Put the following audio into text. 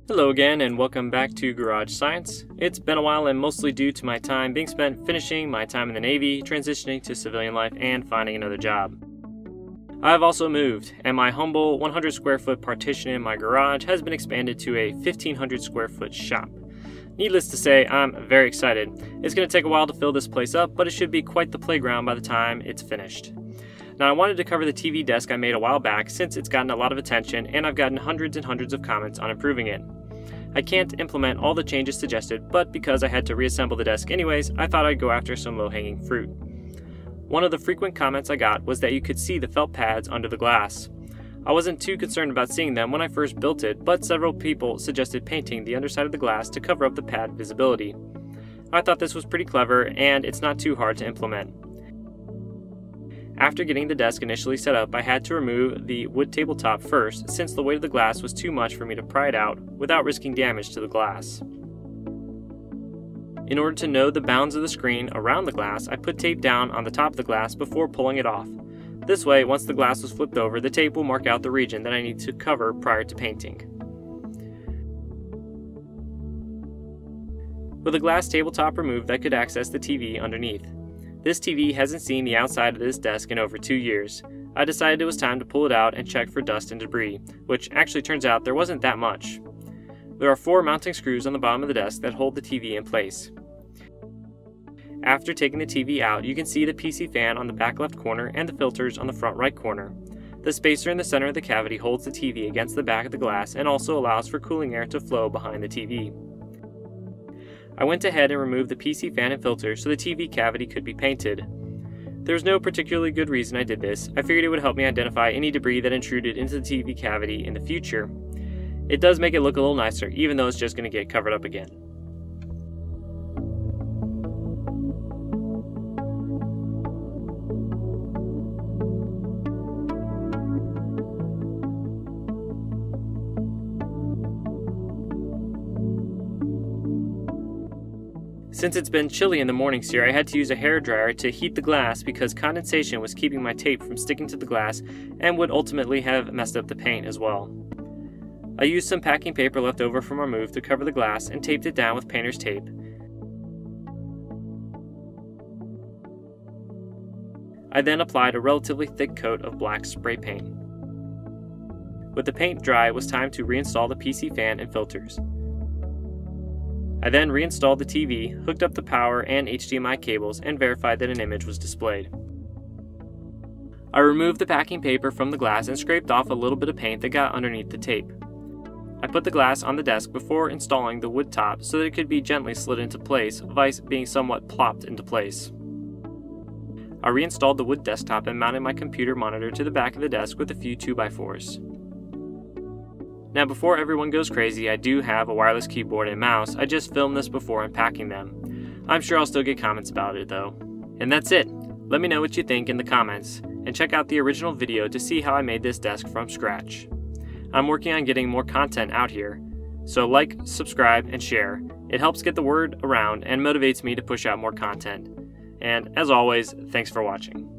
Hello again and welcome back to Garage Science. It's been a while and mostly due to my time being spent finishing my time in the Navy, transitioning to civilian life, and finding another job. I've also moved, and my humble 100 square foot partition in my garage has been expanded to a 1,500 square foot shop. Needless to say, I'm very excited. It's going to take a while to fill this place up, but it should be quite the playground by the time it's finished. Now, I wanted to cover the TV desk I made a while back since it's gotten a lot of attention and I've gotten hundreds and hundreds of comments on improving it. I can't implement all the changes suggested, but because I had to reassemble the desk anyways, I thought I'd go after some low-hanging fruit. One of the frequent comments I got was that you could see the felt pads under the glass. I wasn't too concerned about seeing them when I first built it, but several people suggested painting the underside of the glass to cover up the pad visibility. I thought this was pretty clever, and it's not too hard to implement. After getting the desk initially set up, I had to remove the wood tabletop first since the weight of the glass was too much for me to pry it out without risking damage to the glass. In order to know the bounds of the screen around the glass, I put tape down on the top of the glass before pulling it off. This way, once the glass was flipped over, the tape will mark out the region that I need to cover prior to painting. With the glass tabletop removed, I could access the TV underneath. This TV hasn't seen the outside of this desk in over 2 years. I decided it was time to pull it out and check for dust and debris, which actually turns out there wasn't that much. There are 4 mounting screws on the bottom of the desk that hold the TV in place. After taking the TV out, you can see the PC fan on the back left corner and the filters on the front right corner. The spacer in the center of the cavity holds the TV against the back of the glass and also allows for cooling air to flow behind the TV. I went ahead and removed the PC fan and filter so the TV cavity could be painted. There was no particularly good reason I did this. I figured it would help me identify any debris that intruded into the TV cavity in the future. It does make it look a little nicer, even though it's just going to get covered up again. Since it's been chilly in the mornings here, I had to use a hairdryer to heat the glass because condensation was keeping my tape from sticking to the glass and would ultimately have messed up the paint as well. I used some packing paper left over from our move to cover the glass and taped it down with painter's tape. I then applied a relatively thick coat of black spray paint. With the paint dry, it was time to reinstall the PC fan and filters. I then reinstalled the TV, hooked up the power and HDMI cables, and verified that an image was displayed. I removed the packing paper from the glass and scraped off a little bit of paint that got underneath the tape. I put the glass on the desk before installing the wood top so that it could be gently slid into place, vice being somewhat plopped into place. I reinstalled the wood desktop and mounted my computer monitor to the back of the desk with a few 2x4s. Now, before everyone goes crazy, I do have a wireless keyboard and mouse. I just filmed this before unpacking them. I'm sure I'll still get comments about it though. And that's it. Let me know what you think in the comments, and check out the original video to see how I made this desk from scratch. I'm working on getting more content out here, so like, subscribe, and share. It helps get the word around and motivates me to push out more content. And as always, thanks for watching.